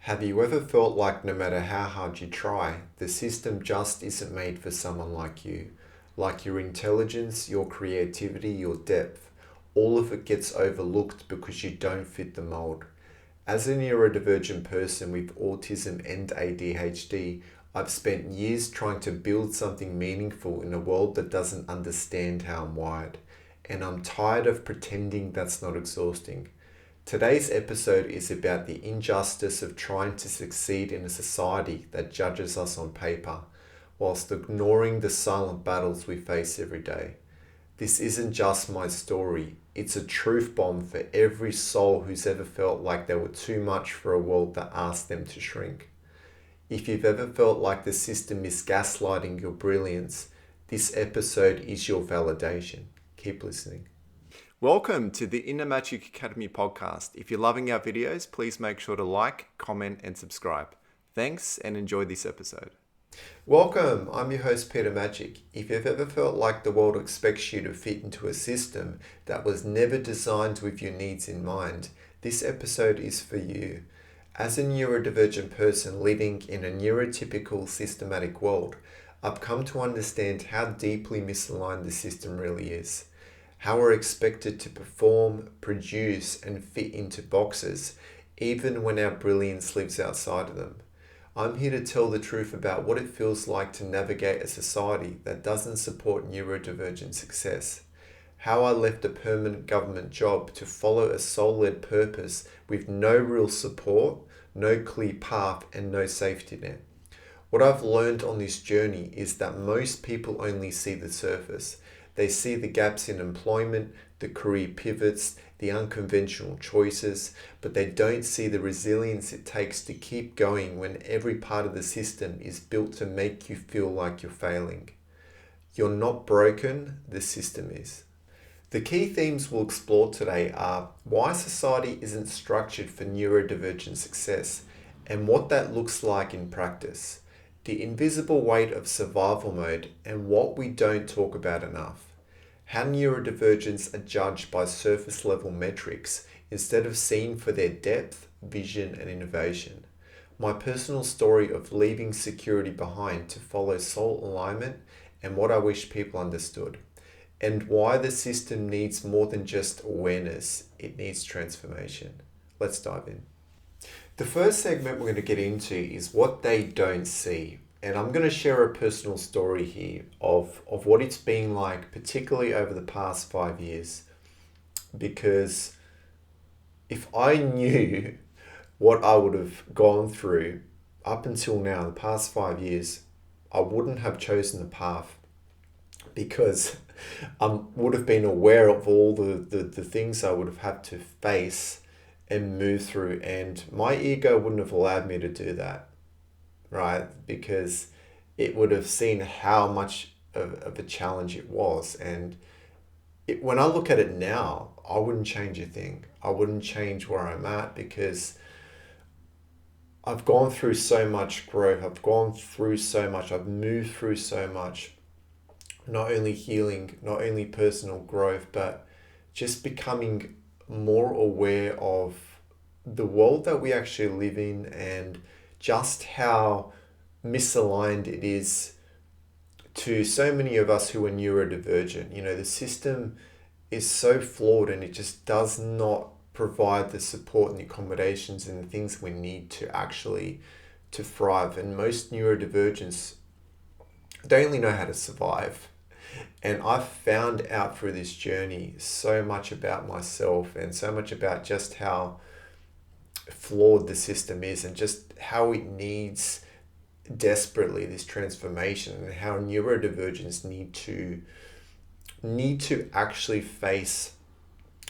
Have you ever felt like no matter how hard you try, the system just isn't made for someone like you? Like your intelligence, your creativity, your depth, all of it gets overlooked because you don't fit the mold. As a neurodivergent person with autism and ADHD, I've spent years trying to build something meaningful in a world that doesn't understand how I'm wired. And I'm tired of pretending that's not exhausting. Today's episode is about the injustice of trying to succeed in a society that judges us on paper, whilst ignoring the silent battles we face every day. This isn't just my story, it's a truth bomb for every soul who's ever felt like they were too much for a world that asked them to shrink. If you've ever felt like the system is gaslighting your brilliance, this episode is your validation. Keep listening. Welcome to the Inner Magic Academy podcast. If you're loving our videos, please make sure to like, comment, and subscribe. Thanks and enjoy this episode. Welcome, I'm your host Peter Magic. If you've ever felt like the world expects you to fit into a system that was never designed with your needs in mind, this episode is for you. As a neurodivergent person living in a neurotypical systematic world, I've come to understand how deeply misaligned the system really is. How we're expected to perform, produce, and fit into boxes, even when our brilliance lives outside of them. I'm here to tell the truth about what it feels like to navigate a society that doesn't support neurodivergent success. How I left a permanent government job to follow a soul-led purpose with no real support, no clear path, and no safety net. What I've learned on this journey is that most people only see the surface. They see the gaps in employment, the career pivots, the unconventional choices, but they don't see the resilience it takes to keep going when every part of the system is built to make you feel like you're failing. You're not broken, the system is. The key themes we'll explore today are why society isn't structured for neurodivergent success and what that looks like in practice. The invisible weight of survival mode and what we don't talk about enough. How neurodivergents are judged by surface level metrics instead of seen for their depth, vision, and innovation. My personal story of leaving security behind to follow soul alignment and what I wish people understood. And why the system needs more than just awareness, it needs transformation. Let's dive in. The first segment we're going to get into is what they don't see. And I'm going to share a personal story here of what it's been like, particularly over the past 5 years. Because if I knew what I would have gone through up until now, the past 5 years, I wouldn't have chosen the path. Because I would have been aware of all the things I would have had to face and move through, and my ego wouldn't have allowed me to do that, right? Because it would have seen how much of a challenge it was. And when I look at it now, I wouldn't change a thing. I wouldn't change where I'm at because I've gone through so much growth. I've gone through so much. I've moved through so much. Not only healing, not only personal growth, but just becoming more aware of the world that we actually live in and just how misaligned it is to so many of us who are neurodivergent. You know, the system is so flawed and it just does not provide the support and the accommodations and the things we need to actually to thrive. And most neurodivergents, they only know how to survive. And I've found out through this journey so much about myself and so much about just how flawed the system is and just how it needs desperately this transformation and how neurodivergents need to actually face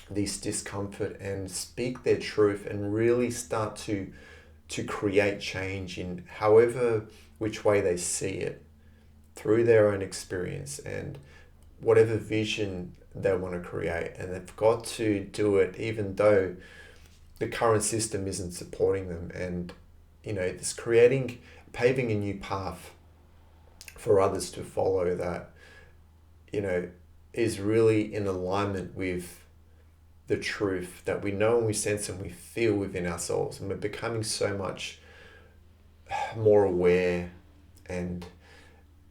this discomfort and speak their truth and really start to create change in however which way they see it through their own experience and whatever vision they want to create. And they've got to do it even though the current system isn't supporting them. And, you know, this paving a new path for others to follow that, you know, is really in alignment with the truth that we know and we sense and we feel within ourselves, and we're becoming so much more aware. And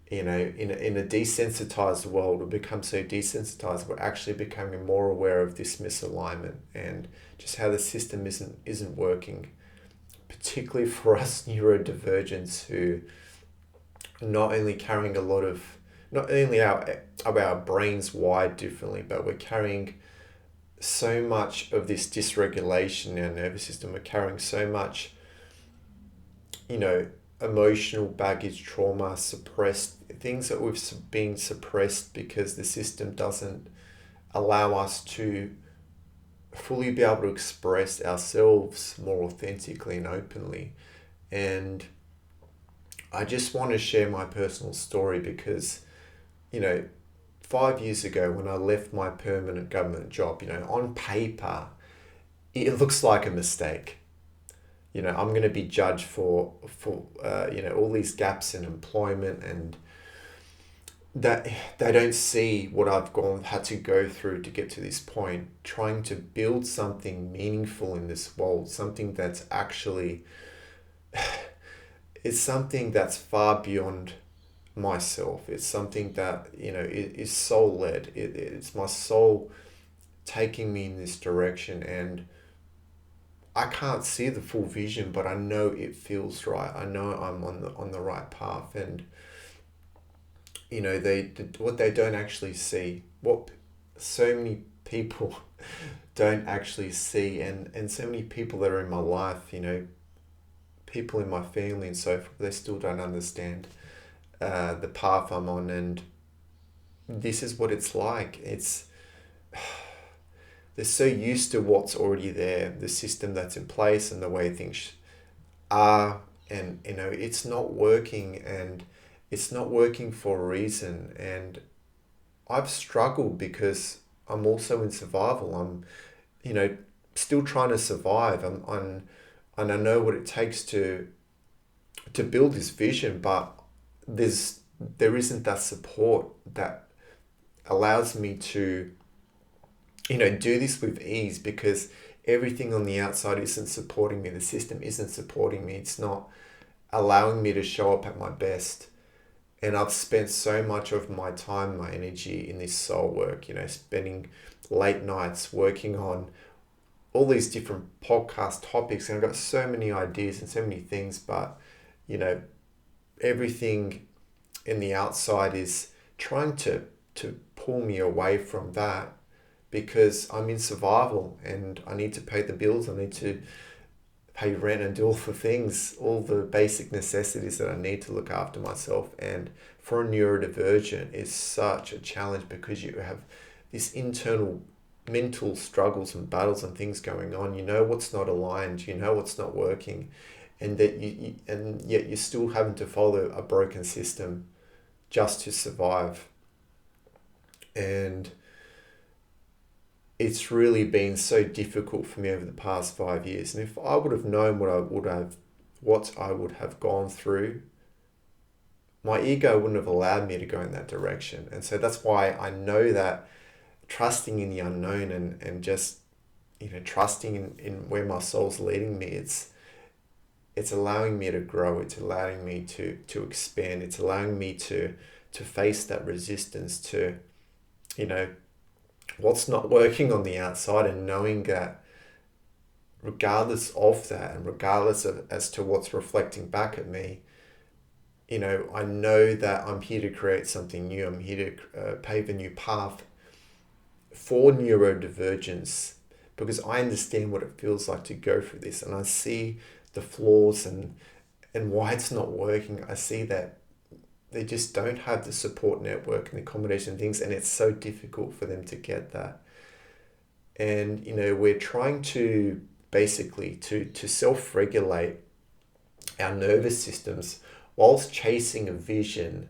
in a desensitized world, we become so desensitized, we're actually becoming more aware of this misalignment and just how the system isn't working, particularly for us neurodivergents who are not only carrying a lot of, not only our brains wired differently, but we're carrying so much of this dysregulation in our nervous system. We're carrying so much, emotional baggage, trauma, suppressed things that we've been suppressed because the system doesn't allow us to fully be able to express ourselves more authentically and openly. And I just want to share my personal story because, 5 years ago when I left my permanent government job, on paper, it looks like a mistake. I'm going to be judged for all these gaps in employment, and that they don't see what I've had to go through to get to this point, trying to build something meaningful in this world, something that's actually, it's something that's far beyond myself. It's something that, is soul-led. It's my soul taking me in this direction, and I can't see the full vision, but I know it feels right. I know I'm on the right path, and what they don't actually see, what so many people don't actually see, and so many people that are in my life, people in my family and so forth, they still don't understand the path I'm on, and this is what it's like. They're so used to what's already there, the system that's in place and the way things are, and it's not working, and it's not working for a reason. And I've struggled because I'm also in survival. I'm still trying to survive. And I know what it takes to build this vision, but there isn't that support that allows me to do this with ease, because everything on the outside isn't supporting me. The system isn't supporting me. It's not allowing me to show up at my best. And I've spent so much of my time, my energy in this soul work, spending late nights working on all these different podcast topics. And I've got so many ideas and so many things, but, everything in the outside is trying to pull me away from that, because I'm in survival and I need to pay the bills. I need to pay rent and do all the things, all the basic necessities that I need to look after myself. And for a neurodivergent, it's such a challenge because you have this internal mental struggles and battles and things going on. What's not aligned, what's not working, and that and yet you're still having to follow a broken system just to survive. And it's really been so difficult for me over the past 5 years. And if I would have known what I would have gone through, my ego wouldn't have allowed me to go in that direction. And so that's why I know that trusting in the unknown and just, trusting in where my soul's leading me, it's allowing me to grow. It's allowing me to expand. It's allowing me to face that resistance to, what's not working on the outside, and knowing that regardless of that and regardless of as to what's reflecting back at me, I know that I'm here to create something new. I'm here to pave a new path for neurodivergence, because I understand what it feels like to go through this, and I see the flaws and why it's not working. I see that they just don't have the support network and the accommodation things, and it's so difficult for them to get that. And we're trying to basically to self-regulate our nervous systems whilst chasing a vision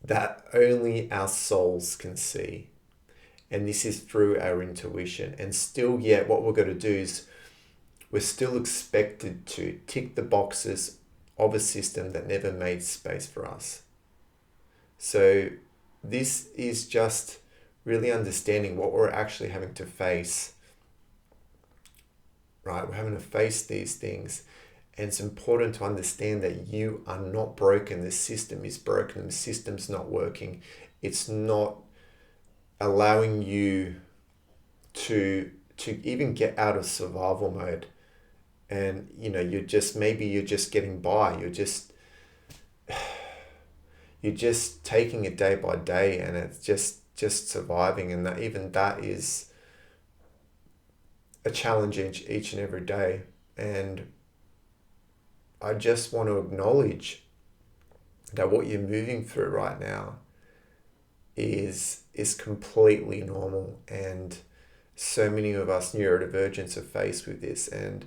that only our souls can see. And this is through our intuition. And still yet what we're going to do is we're still expected to tick the boxes of a system that never made space for us. So this is just really understanding what we're actually having to face right? We're having to face these things. And it's important to understand that you are not broken. The system is broken. The system's not working. It's not allowing you to even get out of survival mode. And you're just getting by. You're just taking it day by day, and it's just surviving. And that is a challenge each and every day. And I just want to acknowledge that what you're moving through right now is completely normal, and so many of us neurodivergents are faced with this. And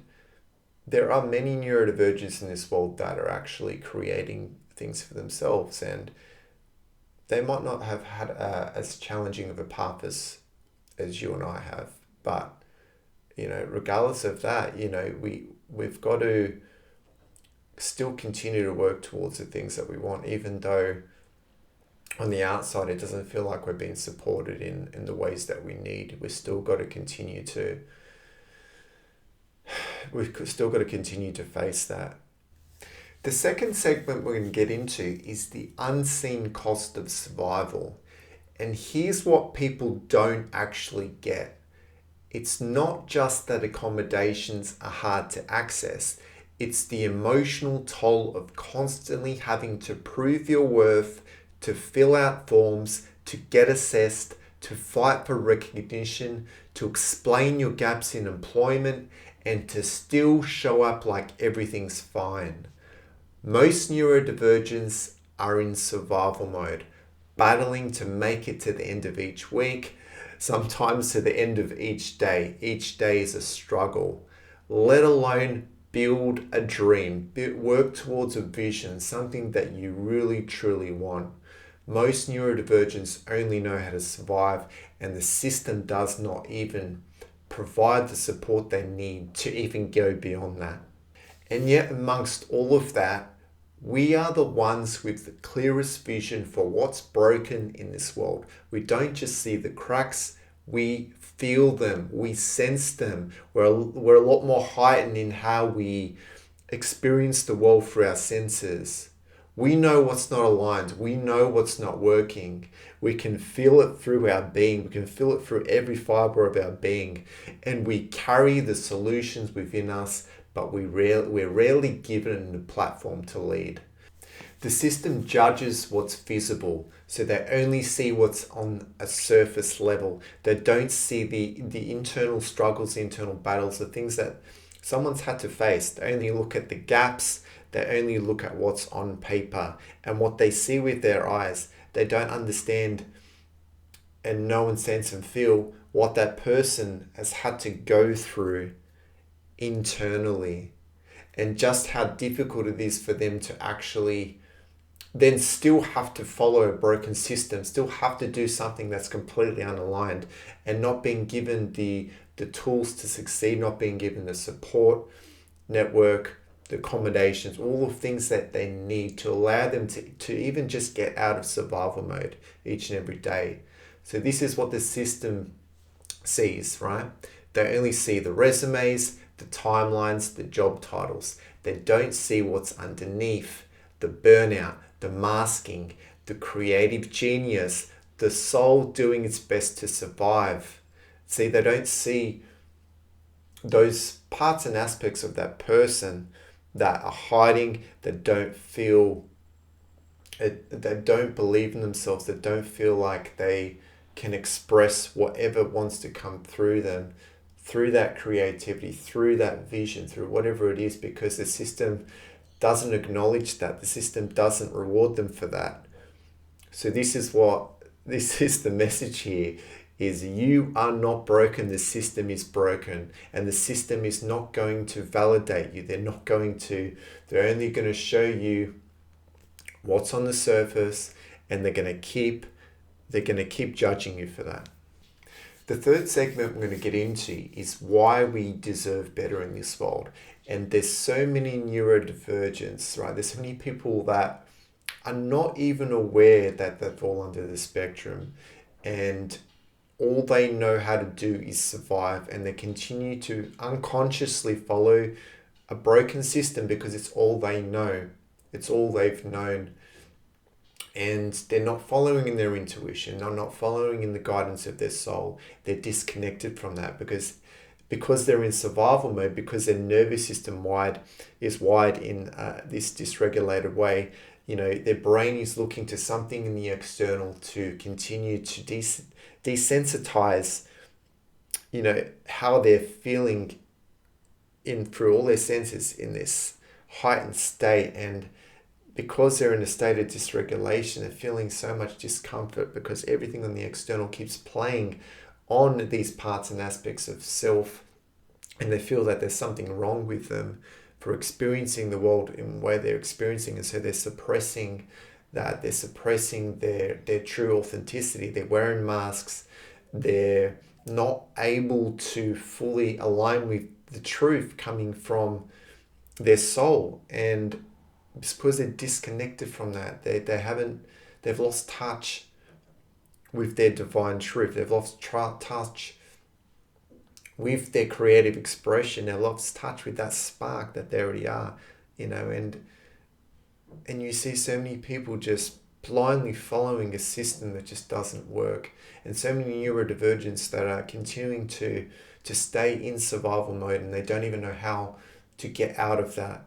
there are many neurodivergents in this world that are actually creating things for themselves, and they might not have had as challenging of a path as you and I have. But regardless of that, we've got to still continue to work towards the things that we want, even though on the outside it doesn't feel like we're being supported in the ways that we need. We've still got to continue to face that. The second segment we're going to get into is the unseen cost of survival. And here's what people don't actually get. It's not just that accommodations are hard to access. It's the emotional toll of constantly having to prove your worth, to fill out forms, to get assessed, to fight for recognition, to explain your gaps in employment, and to still show up like everything's fine. Most neurodivergents are in survival mode, battling to make it to the end of each week, sometimes to the end of each day. Each day is a struggle, let alone build a dream, work towards a vision, something that you really truly want. Most neurodivergents only know how to survive, and the system does not even provide the support they need to even go beyond that. And yet, amongst all of that, we are the ones with the clearest vision for what's broken in this world. We don't just see the cracks, we feel them, we sense them. We're a lot more heightened in how we experience the world through our senses. We know what's not aligned. We know what's not working. We can feel it through our being. We can feel it through every fiber of our being. And we carry the solutions within us, but we're rarely given the platform to lead. The system judges what's visible, so they only see what's on a surface level. They don't see the internal struggles, the internal battles, the things that someone's had to face. They only look at the gaps. They only look at what's on paper and what they see with their eyes. They don't understand and know and sense and feel what that person has had to go through internally, and just how difficult it is for them to actually then still have to follow a broken system, still have to do something that's completely unaligned, and not being given the tools to succeed, not being given the support network, the accommodations, all the things that they need to allow them to even just get out of survival mode each and every day. So this is what the system sees, right? They only see the resumes, the timelines, the job titles. They don't see what's underneath: the burnout, the masking, the creative genius, the soul doing its best to survive. See, they don't see those parts and aspects of that person that are hiding, that don't feel, that don't believe in themselves, that don't feel like they can express whatever wants to come through them, through that creativity, through that vision, through whatever it is, because the system doesn't acknowledge that. The system doesn't reward them for that. So this is the message here, is you are not broken. The system is broken, and the system is not going to validate you. They're only going to show you what's on the surface, and they're going to keep judging you for that. The third segment we're going to get into is why we deserve better in this world. And there's so many neurodivergents, right? There's so many people that are not even aware that they fall under the spectrum. And all they know how to do is survive, and they continue to unconsciously follow a broken system because it's all they know. It's all they've known. And they're not following in their intuition. They're not following in the guidance of their soul. They're disconnected from that because they're in survival mode, because their nervous system is wired in this dysregulated way. Their brain is looking to something in the external to continue to desensitize, how they're feeling through all their senses in this heightened state. And because they're in a state of dysregulation, they're feeling so much discomfort because everything on the external keeps playing on these parts and aspects of self, and they feel that there's something wrong with them for experiencing the world in the way they're experiencing, and so they're suppressing that. They're suppressing their true authenticity. They're wearing masks. They're not able to fully align with the truth coming from their soul, and it's because they're disconnected from that. They've lost touch with their divine truth. They've lost touch with their creative expression. They've lost touch with that spark that they already are, and you see so many people just blindly following a system that just doesn't work, and so many neurodivergents that are continuing to stay in survival mode, and they don't even know how to get out of that.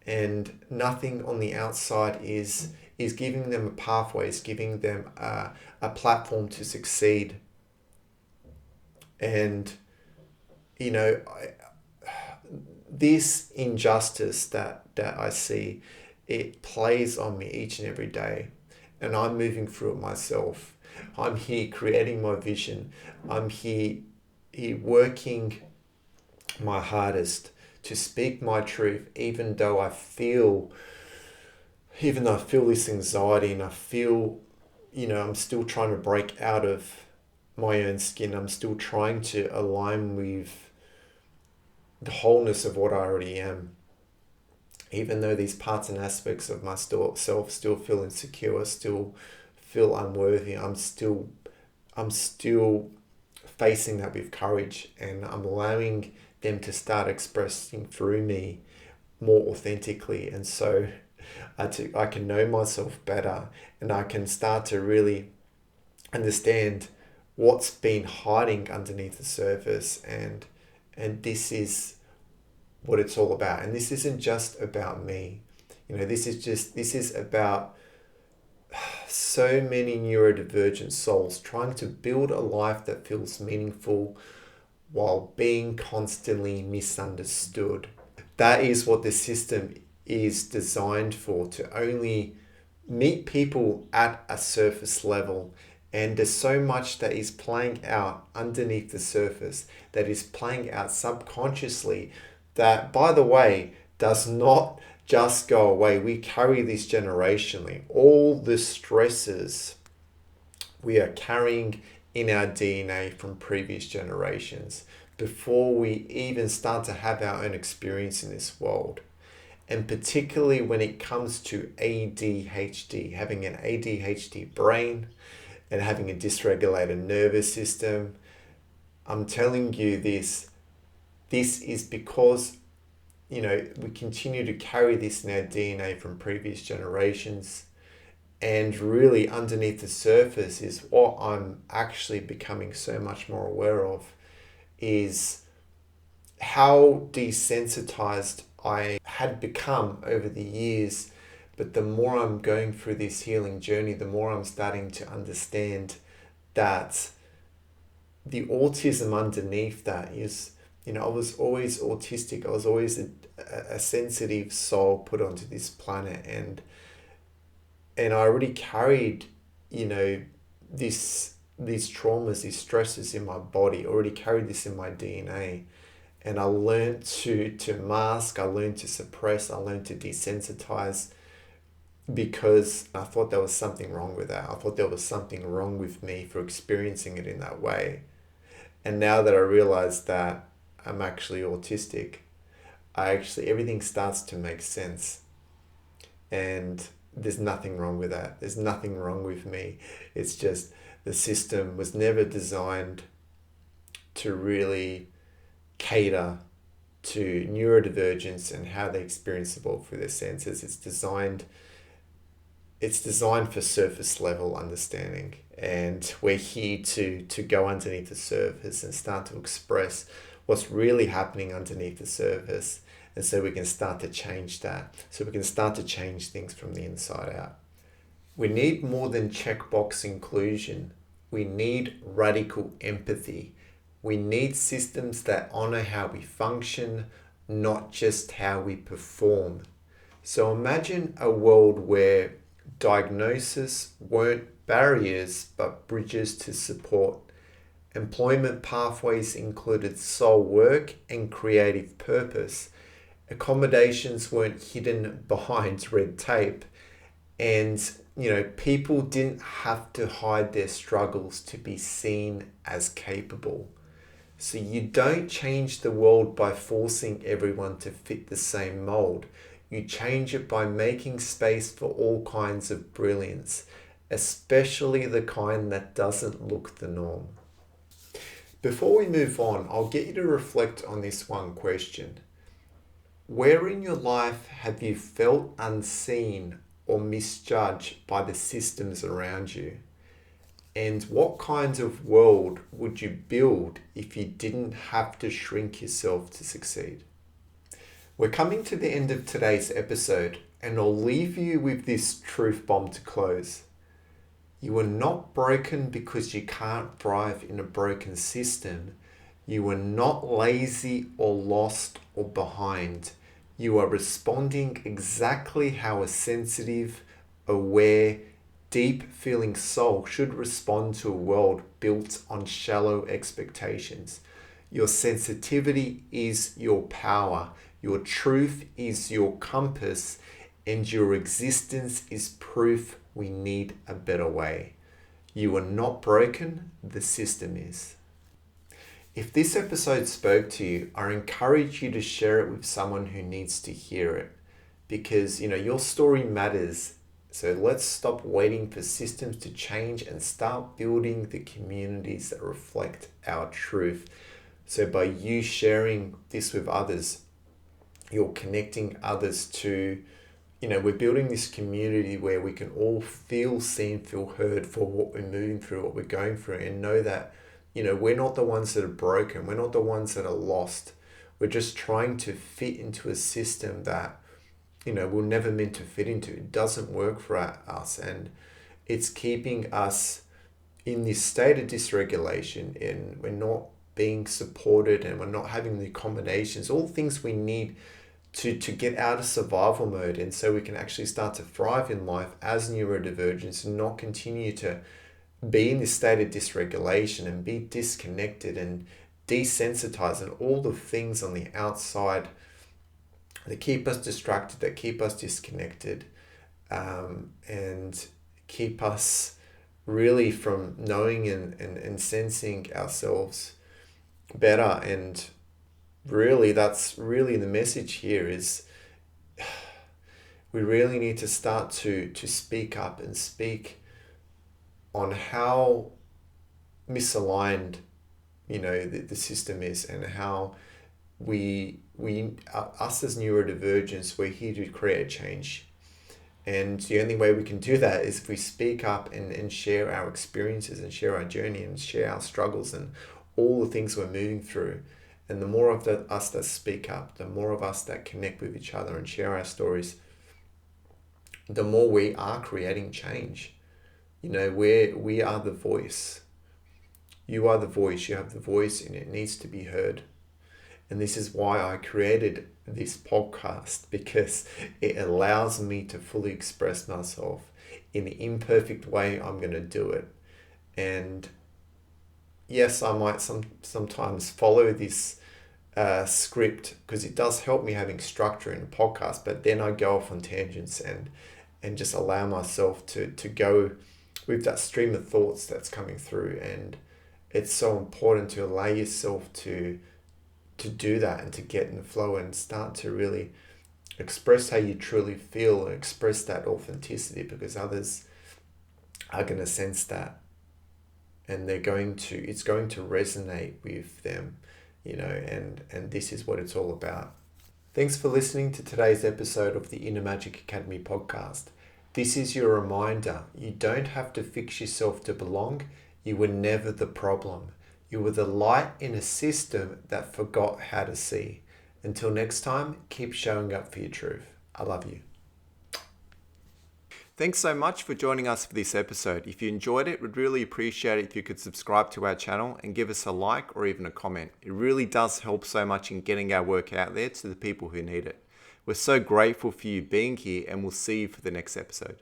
And nothing on the outside is giving them a pathway, is giving them a platform to succeed. And this injustice that I see, it plays on me each and every day, and I'm moving through it myself. I'm here creating my vision. I'm here working my hardest to speak my truth, even though I feel this anxiety, and I feel, I'm still trying to break out of my own skin. I'm still trying to align with the wholeness of what I already am. Even though these parts and aspects of my self still feel insecure, still feel unworthy, I'm still facing that with courage, and I'm allowing them to start expressing through me more authentically. And so I can know myself better, and I can start to really understand what's been hiding underneath the surface, and this is what it's all about. And this isn't just about me. This is about so many neurodivergent souls trying to build a life that feels meaningful while being constantly misunderstood. That is what the system is designed for, to only meet people at a surface level. And there's so much that is playing out underneath the surface, that is playing out subconsciously, that, by the way, does not just go away. We carry this generationally. All the stresses we are carrying in our DNA from previous generations before we even start to have our own experience in this world. And particularly when it comes to ADHD, having an ADHD brain and having a dysregulated nervous system, I'm telling you this is because, we continue to carry this in our DNA from previous generations. And really underneath the surface is what I'm actually becoming so much more aware of, is how desensitized I had become over the years. But the more I'm going through this healing journey, the more I'm starting to understand that the autism underneath that is, I was always autistic. I was always a sensitive soul put onto this planet, and I already carried, these traumas, these stresses in my body, already carried this in my DNA. And I learned to mask, I learned to suppress, I learned to desensitize, because I thought there was something wrong with that. I thought there was something wrong with me for experiencing it in that way. And now that I realize that I'm actually autistic, everything starts to make sense. And there's nothing wrong with that. There's nothing wrong with me. It's just The system was never designed to really cater to neurodivergence and how they experience the world through their senses. It's designed for surface level understanding, and we're here to go underneath the surface and start to express what's really happening underneath the surface, and so we can start to change that, so we can start to change things from the inside out. We need more than checkbox inclusion. We need radical empathy. We need systems that honor how we function, not just how we perform. So imagine a world where diagnosis weren't barriers but bridges to support. Employment pathways included soul work and creative purpose. Accommodations weren't hidden behind red tape. And, people didn't have to hide their struggles to be seen as capable. So you don't change the world by forcing everyone to fit the same mold. You change it by making space for all kinds of brilliance, especially the kind that doesn't look the norm. Before we move on, I'll get you to reflect on this one question. Where in your life have you felt unseen or misjudged by the systems around you? And what kind of world would you build if you didn't have to shrink yourself to succeed? We're coming to the end of today's episode, and I'll leave you with this truth bomb to close. You are not broken because you can't thrive in a broken system. You are not lazy or lost or behind. You are responding exactly how a sensitive, aware, deep-feeling soul should respond to a world built on shallow expectations. Your sensitivity is your power. Your truth is your compass, and your existence is proof we need a better way. You are not broken, the system is. If this episode spoke to you, I encourage you to share it with someone who needs to hear it, because your story matters. So let's stop waiting for systems to change and start building the communities that reflect our truth. So by you sharing this with others, you're connecting others to, we're building this community where we can all feel seen, feel heard for what we're moving through, what we're going through, and know that, we're not the ones that are broken. We're not the ones that are lost. We're just trying to fit into a system that, we're never meant to fit into. It doesn't work for us, and it's keeping us in this state of dysregulation, and we're not being supported, and we're not having the accommodations, all the things we need to get out of survival mode, and so we can actually start to thrive in life as neurodivergence and not continue to be in this state of dysregulation and be disconnected and desensitized and all the things on the outside that keep us distracted, that keep us disconnected, and keep us really from knowing and sensing ourselves better. And really, that's really the message here is we really need to start to speak up and speak on how misaligned, the system is, and how we us as neurodivergents, we're here to create change. And the only way we can do that is if we speak up and share our experiences and share our journey and share our struggles and all the things we're moving through. And the more of us that speak up, the more of us that connect with each other and share our stories, the more we are creating change. We are the voice. You are the voice. You have the voice, and it needs to be heard. And this is why I created this podcast, because it allows me to fully express myself in the imperfect way I'm going to do it. And yes, I might sometimes follow this script, because it does help me having structure in a podcast, but then I go off on tangents and just allow myself to go with that stream of thoughts that's coming through. And it's so important to allow yourself to do that and to get in the flow and start to really express how you truly feel and express that authenticity, because others are going to sense that. and it's going to resonate with them, and this is what it's all about. Thanks for listening to today's episode of the Inner Magic Academy podcast. This is your reminder. You don't have to fix yourself to belong. You were never the problem. You were the light in a system that forgot how to see. Until next time, keep showing up for your truth. I love you. Thanks so much for joining us for this episode. If you enjoyed it, we'd really appreciate it if you could subscribe to our channel and give us a like or even a comment. It really does help so much in getting our work out there to the people who need it. We're so grateful for you being here, and we'll see you for the next episode.